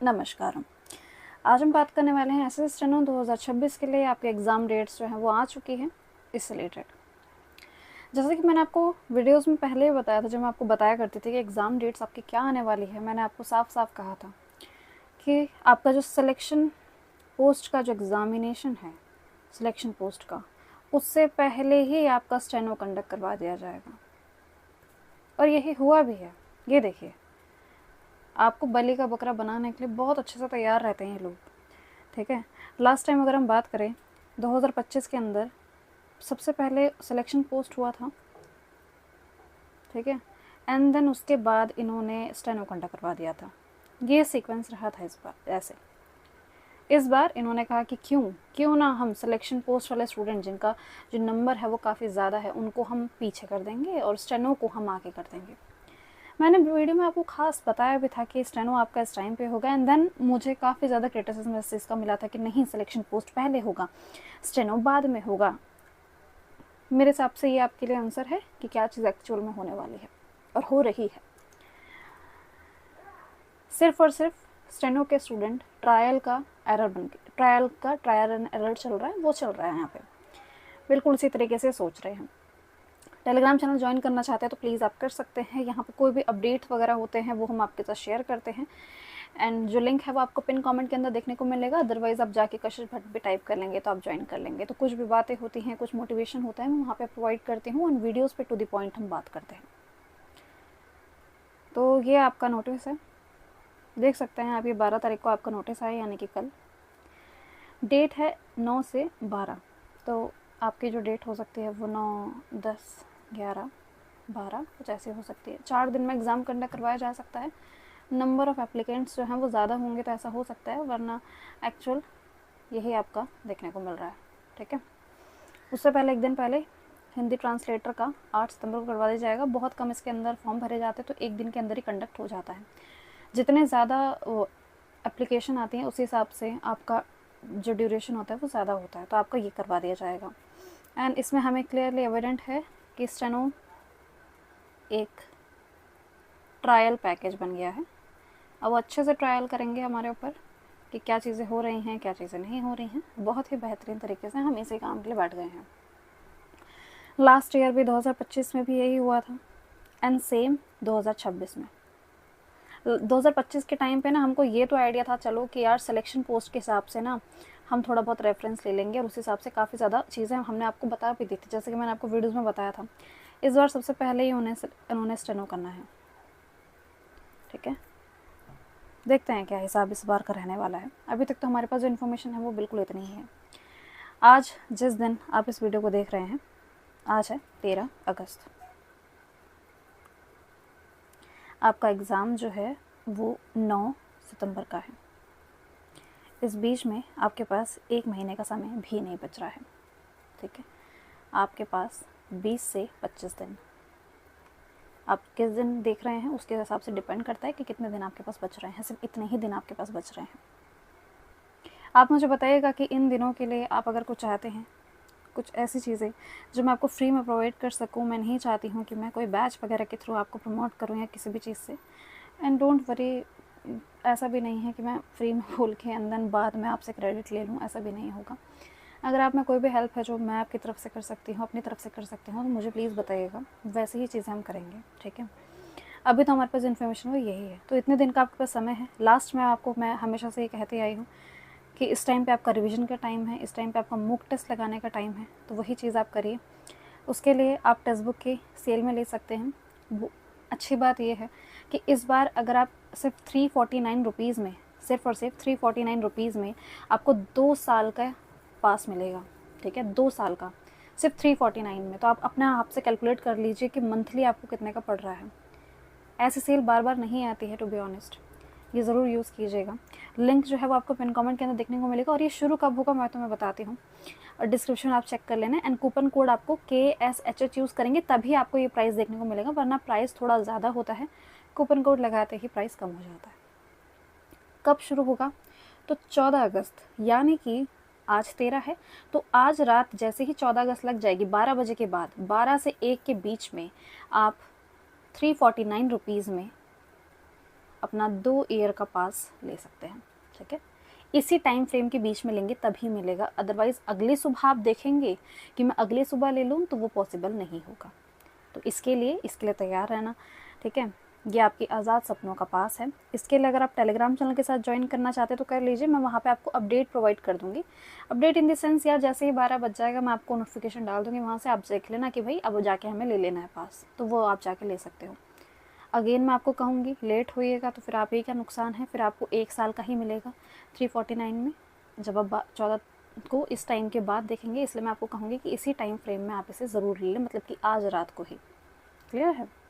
नमस्कार। आज हम बात करने वाले हैं एसएससी स्टेनो 2026 के लिए। आपके एग्ज़ाम डेट्स जो हैं वो आ चुकी हैं। इससे रिलेटेड जैसे कि मैंने आपको वीडियोस में पहले ही बताया था, जब मैं आपको बताया करती थी कि एग्ज़ाम डेट्स आपकी क्या आने वाली है, मैंने आपको साफ साफ कहा था कि आपका जो सिलेक्शन पोस्ट का जो एग्ज़ामिनेशन है, सिलेक्शन पोस्ट का, उससे पहले ही आपका स्टेनो कंडक्ट करवा दिया जाएगा। और यही हुआ भी है। ये देखिए, आपको बलि का बकरा बनाने के लिए बहुत अच्छे से तैयार रहते हैं ये लोग। ठीक है, लास्ट टाइम अगर हम बात करें 2025 के अंदर सबसे पहले सिलेक्शन पोस्ट हुआ था। ठीक है, एंड देन उसके बाद इन्होंने स्टेनो कंडक्ट करवा दिया था। ये सीक्वेंस रहा था इस बार। ऐसे इस बार इन्होंने कहा कि क्यों ना हम सिलेक्शन पोस्ट वाले स्टूडेंट जिनका जो नंबर है वो काफ़ी ज़्यादा है उनको हम पीछे कर देंगे और स्टेनो को हम आगे कर देंगे। मैंने वीडियो में आपको खास बताया भी था कि स्टेनो आपका इस टाइम पे होगा। एंड देन मुझे काफ़ी ज़्यादा क्रिटिसिज्म इस चीज़ का मिला था कि नहीं, सिलेक्शन पोस्ट पहले होगा, स्टेनो बाद में होगा। मेरे हिसाब से ये आपके लिए आंसर है कि क्या चीज़ एक्चुअल में होने वाली है और हो रही है। सिर्फ और सिर्फ स्टेनो के स्टूडेंट ट्रायल का ट्रायल एंड एरर चल रहा है, वो चल रहा है यहाँ पे। बिल्कुल उसी तरीके से सोच रहे हैं। टेलीग्राम चैनल ज्वाइन करना चाहते हैं तो प्लीज़ आप कर सकते हैं। यहाँ पे कोई भी अपडेट वगैरह होते हैं वो हम आपके साथ शेयर करते हैं। एंड जो लिंक है वो आपको पिन कमेंट के अंदर देखने को मिलेगा। अदरवाइज़ आप जाके कशिश भट्ट भी टाइप कर लेंगे तो आप ज्वाइन कर लेंगे। तो कुछ भी बातें होती हैं, कुछ मोटिवेशन होता है, मैं वहाँ पे प्रोवाइड करती हूँ। एंड वीडियोज़ पे टू द पॉइंट हम बात करते हैं। तो ये आपका नोटिस है, देख सकते हैं आप। ये 12 तारीख को आपका नोटिस आया, यानी कि कल। डेट है 9 से 12। तो आपकी जो डेट हो सकती है वो 9, 10, 11, 12 कुछ ऐसी हो सकती है। 4 दिन में एग्ज़ाम कंडक्ट करवाया जा सकता है। नंबर ऑफ़ एप्लीकेंट्स जो हैं वो ज़्यादा होंगे तो ऐसा हो सकता है, वरना एक्चुअल यही आपका देखने को मिल रहा है। ठीक है, उससे पहले एक दिन पहले हिंदी ट्रांसलेटर का 8 सितंबर को करवा दिया जाएगा। बहुत कम इसके अंदर फॉर्म भरे जाते हैं, तो एक दिन के अंदर ही कंडक्ट हो जाता है। जितने ज़्यादा एप्लीकेशन आती हैं उस हिसाब से आपका जो ड्यूरेशन होता है वो ज़्यादा होता है, तो आपका ये करवा दिया जाएगा। एंड इसमें हमें क्लियरली एविडेंट है कि स्टेनो एक ट्रायल पैकेज बन गया है। अब वो अच्छे से ट्रायल करेंगे हमारे ऊपर कि क्या चीज़ें हो रही हैं, क्या चीज़ें नहीं हो रही हैं। बहुत ही बेहतरीन तरीके से हम इसी काम के लिए बैठ गए हैं। लास्ट ईयर भी 2025 में भी यही हुआ था, एंड सेम 2026 में। 2025 के टाइम पे ना हमको ये तो आइडिया था, चलो कि यार सिलेक्शन पोस्ट के हिसाब से ना हम थोड़ा बहुत रेफरेंस ले लेंगे, और उस हिसाब से काफ़ी ज़्यादा चीज़ें हमने आपको बता भी दी थी, जैसे कि मैंने आपको वीडियोज़ में बताया था। इस बार सबसे पहले ही उन्होंने स्टेनो करना है। ठीक है, देखते हैं क्या हिसाब इस बार का रहने वाला है। अभी तक तो हमारे पास जो इन्फॉर्मेशन है वो बिल्कुल इतनी ही है। आज जिस दिन आप इस वीडियो को देख रहे हैं, आज है 13 अगस्त। आपका एग्ज़ाम जो है वो 9 सितंबर का है। इस बीच में आपके पास 1 महीने का समय भी नहीं बच रहा है। ठीक है, आपके पास 20 से 25 दिन, आप किस दिन देख रहे हैं उसके हिसाब से डिपेंड करता है कि कितने दिन आपके पास बच रहे हैं। सिर्फ इतने ही दिन आपके पास बच रहे हैं। आप मुझे बताइएगा कि इन दिनों के लिए आप अगर कुछ चाहते हैं, कुछ ऐसी चीज़ें जो मैं आपको फ्री में प्रोवाइड कर सकूं। मैं नहीं चाहती हूं कि मैं कोई बैच वगैरह के थ्रू आपको प्रमोट करूं या किसी भी चीज़ से। एंड डोंट वरी, ऐसा भी नहीं है कि मैं फ्री में बोल के एंड देन बाद में आपसे क्रेडिट ले लूँ, ऐसा भी नहीं होगा। अगर आप में कोई भी हेल्प है जो मैं आपकी तरफ से कर सकती हूँ, अपनी तरफ से कर सकती हूँ, तो मुझे प्लीज़ बताइएगा, वैसे ही चीज़ें हम करेंगे। ठीक है, अभी तो हमारे पास इन्फॉर्मेशन वो यही है। तो इतने दिन का आपके पास समय है। लास्ट में आपको मैं हमेशा से ये कहती आई हूँ कि इस टाइम पे आपका रिवीजन का टाइम है, इस टाइम पे आपका मॉक टेस्ट लगाने का टाइम है, तो वही चीज़ आप करिए। उसके लिए आप टेक्स्ट बुक की सेल में ले सकते हैं। वो अच्छी बात ये है कि इस बार अगर आप सिर्फ 349 रुपीज़ में, सिर्फ और सिर्फ 349 रुपीज़ में आपको 2 साल का पास मिलेगा। ठीक है, 2 साल का सिर्फ 349 में। तो आप अपने आप से कैलकुलेट कर लीजिए कि मंथली आपको कितने का पड़ रहा है। ऐसी सेल बार बार नहीं आती है, टू बी ऑनेस्ट। ये ज़रूर यूज़ कीजिएगा। लिंक जो है वो आपको पिन कमेंट के अंदर देखने को मिलेगा, और ये शुरू कब होगा मैं तुम्हें बताती हूँ। और डिस्क्रिप्शन आप चेक कर लेना। एंड कूपन कोड आपको KSHH यूज़ करेंगे तभी आपको ये प्राइस देखने को मिलेगा, वरना प्राइस थोड़ा ज़्यादा होता है। कूपन कोड लगाते ही प्राइस कम हो जाता है। कब शुरू होगा? तो 14 अगस्त, यानी कि आज 13 है, तो आज रात जैसे ही 14 अगस्त लग जाएगी, 12 बजे के बाद, 12 से 1 के बीच में आप 349 रुपीज़ में अपना 2 ईयर का पास ले सकते हैं। ठीक है, इसी टाइम फ्रेम के बीच में लेंगे तभी मिलेगा, अदरवाइज़ अगली सुबह आप देखेंगे कि मैं अगली सुबह ले लूँ तो वो पॉसिबल नहीं होगा। तो इसके लिए तैयार रहना। ठीक है, ये आपकी आज़ाद सपनों का पास है। इसके लिए अगर आप टेलीग्राम चैनल के साथ ज्वाइन करना चाहते हैं तो कर लीजिए, मैं वहाँ पे आपको अपडेट प्रोवाइड कर दूँगी। अपडेट इन द सेंस यार, जैसे ही 12 बज जाएगा मैं आपको नोटिफिकेशन डाल दूँगी, वहाँ से आप देख लेना कि भाई अब जाके हमें ले लेना है पास, तो वो आप जाके ले सकते हो। अगेन मैं आपको कहूँगी लेट होइएगा तो फिर आप ही क्या नुकसान है, फिर आपको 1 साल का ही मिलेगा 349 में, जब आप 14 को इस टाइम के बाद देखेंगे। इसलिए मैं आपको कहूँगी कि इसी टाइम फ्रेम में आप इसे ज़रूर ले लें, मतलब कि आज रात को ही। क्लियर है?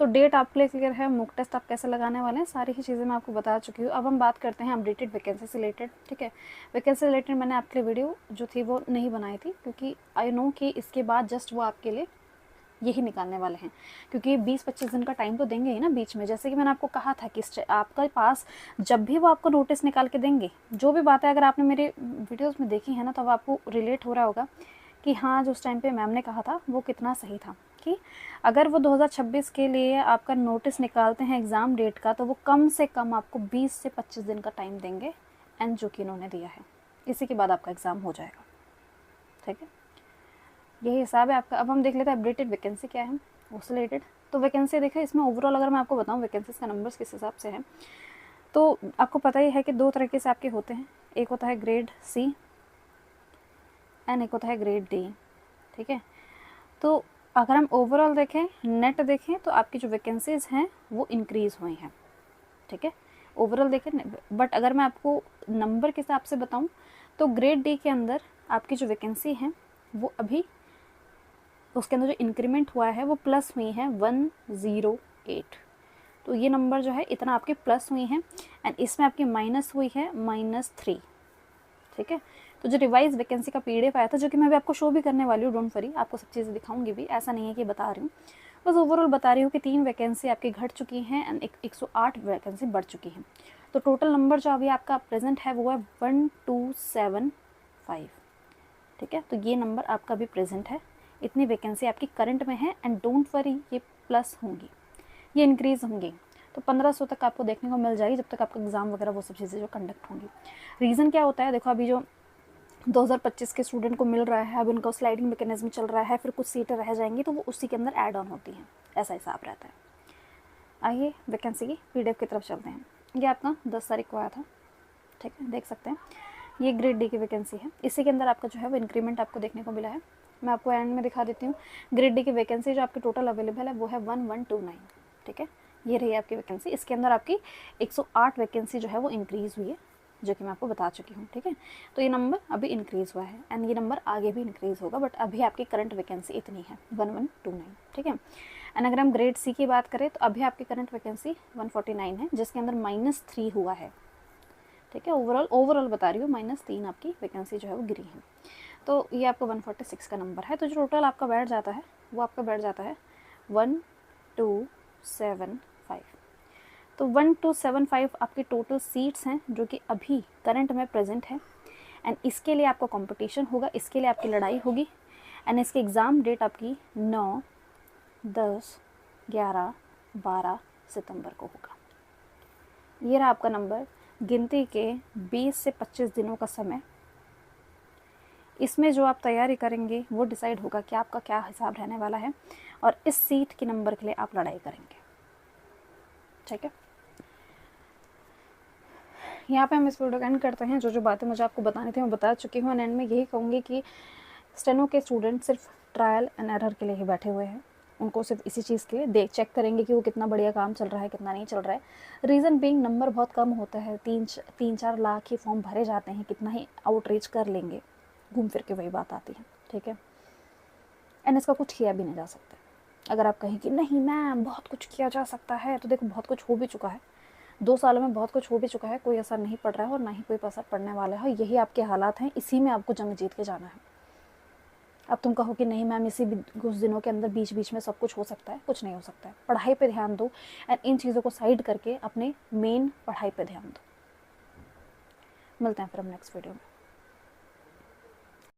तो डेट आपके लिए क्लियर है, मॉक टेस्ट आप कैसे लगाने वाले हैं, सारी ही चीज़ें मैं आपको बता चुकी हूँ। अब हम बात करते हैं अपडेटेड वैकेंसी से रिलेटेड। ठीक है, वैकेंसी से रिलेटेड मैंने आपके लिए वीडियो जो थी वो नहीं बनाई थी, क्योंकि आई नो कि इसके बाद जस्ट वो आपके लिए यही निकालने वाले हैं, क्योंकि 20-25 दिन का टाइम तो देंगे ही ना बीच में। जैसे कि मैंने आपको कहा था कि आपके पास जब भी वो आपको नोटिस निकाल के देंगे, जो भी बातें अगर आपने मेरे वीडियोस में देखी है ना, तो अब आपको रिलेट हो रहा होगा कि हाँ, जो उस टाइम पे मैम ने कहा था वो कितना सही था, कि अगर वो 2026 के लिए आपका नोटिस निकालते हैं एग्ज़ाम डेट का, तो वो कम से कम आपको 20 से 25 दिन का टाइम देंगे, एंड जो कि इन्होंने दिया है। इसी के बाद आपका एग्ज़ाम हो जाएगा। ठीक है, यही हिसाब है आपका। अब हम देख लेते हैं अपडेटेड वैकेंसी क्या है उससे रिलेटेड। तो वैकेंसी देखिए, इसमें ओवरऑल अगर मैं आपको बताऊं वैकेंसीज का नंबर्स किस हिसाब से है, तो आपको पता ही है कि 2 तरीके से आपके होते हैं, एक होता है ग्रेड सी एंड एक होता है ग्रेड डी। ठीक है, तो अगर हम ओवरऑल देखें, नेट देखें, तो आपकी जो वैकेंसीज़ हैं वो इंक्रीज़ हुई हैं। ठीक है, ओवरऑल देखें, बट अगर मैं आपको नंबर के हिसाब से बताऊं तो ग्रेड डी के अंदर आपकी जो वैकेंसी है वो अभी उसके अंदर जो इंक्रीमेंट हुआ है वो प्लस हुई है 108। तो ये नंबर जो है इतना आपके प्लस हुई है, एंड इसमें आपकी माइनस हुई है -3। ठीक है, तो जो रिवाइज वैकेंसी का PDF आया था, जो कि मैं अभी आपको शो भी करने वाली हूँ, डोंट वरी, आपको सब चीज़ें दिखाऊंगी भी, ऐसा नहीं है कि बता रही हूँ, बस ओवरऑल बता रही हूँ कि 3 वैकेंसी आपकी घट चुकी हैं एंड 108 वैकेंसी बढ़ चुकी हैं। तो टोटल नंबर जो अभी आपका प्रेजेंट है वो है 1275। ठीक है, तो ये नंबर आपका अभी प्रेजेंट है, इतनी वैकेंसी आपकी करंट में है, एंड डोंट वरी ये प्लस होंगी, ये इंक्रीज़ होंगी। तो 1500 तक आपको देखने को मिल जाएगी, जब तक आपका एग्ज़ाम वगैरह वो सब चीज़ें जो कंडक्ट होंगी। रीज़न क्या होता है, देखो अभी जो 2025 के स्टूडेंट को मिल रहा है, अब उनका स्लाइडिंग मैकेनिज्म चल रहा है, फिर कुछ सीटें रह जाएंगी तो वो उसी के अंदर ऐड ऑन होती हैं, ऐसा हिसाब रहता है। आइए वैकेंसी की PDF की तरफ चलते हैं। ये आपका 10 तारीख को आया था। ठीक है, देख सकते हैं, ये ग्रेड डी की वैकेंसी है, इसी के अंदर आपका जो है वो इंक्रीमेंट आपको देखने को मिला है। मैं आपको एंड में दिखा देती हूँ। ग्रेड डी की वैकेंसी जो आपकी टोटल अवेलेबल है वो है 1129। ठीक है, ये रही आपकी वैकेंसी, इसके अंदर आपकी 108 वैकेंसी जो है वो इंक्रीज़ हुई है, जो कि मैं आपको बता चुकी हूँ। ठीक है, तो ये नंबर अभी इंक्रीज़ हुआ है, एंड ये नंबर आगे भी इंक्रीज़ होगा, बट अभी आपकी करंट वैकेंसी इतनी है 1129। ठीक है, एंड अगर हम ग्रेड सी की बात करें तो अभी आपकी करंट वैकेंसी 149 है, जिसके अंदर -3 हुआ है। ठीक है, ओवरऑल बता रही हूँ, -3 आपकी वैकेंसी जो है वो गिरी है। तो ये आपका 146 का नंबर है, तो जो टोटल आपका बैठ जाता है वो आपका बैठ जाता है 1275। तो 1275 आपकी टोटल सीट्स हैं जो कि अभी करंट में प्रेजेंट है, एंड इसके लिए आपका कंपटीशन होगा, इसके लिए आपकी लड़ाई होगी, एंड इसकी एग्ज़ाम डेट आपकी 9, 10, 11, 12 सितंबर को होगा। ये रहा आपका नंबर, गिनती के 20 से 25 दिनों का समय। इसमें जो आप तैयारी करेंगे वो डिसाइड होगा कि आपका क्या हिसाब रहने वाला है, और इस सीट के नंबर के लिए आप लड़ाई करेंगे। ठीक है, यहाँ पे हम इस वीडियो का एंड करते हैं। जो बातें मुझे आपको बतानी थी मैं बता चुकी हूँ, एंड में यही कहूँगी कि स्टेनो के स्टूडेंट सिर्फ ट्रायल एंड एरर के लिए ही बैठे हुए हैं, उनको सिर्फ इसी चीज़ के लिए चेक करेंगे कि वो कितना बढ़िया काम चल रहा है, कितना नहीं चल रहा है। रीज़न बीइंग नंबर बहुत कम होता है, 3-4 लाख ही फॉर्म भरे जाते हैं, कितना ही आउटरीच कर लेंगे, घूम फिर के वही बात आती है। ठीक है, एंड इसका कुछ किया भी नहीं जा सकता। अगर आप कहें कि नहीं मैम बहुत कुछ किया जा सकता है, तो देखो बहुत कुछ हो भी चुका है, 2 सालों में बहुत कुछ हो भी चुका है, कोई असर नहीं पड़ रहा है और ना ही कोई असर पड़ने वाला है। यही आपके हालात हैं, इसी में आपको जंग जीत के जाना है। अब तुम कहो कि नहीं मैम इसी कुछ दिनों के अंदर बीच में सब कुछ हो सकता है, कुछ नहीं हो सकता है। पढ़ाई पे ध्यान दो, एंड इन चीज़ों को साइड करके अपने मेन पढ़ाई पे ध्यान दो। मिलते हैं फिर हम नेक्स्ट वीडियो में।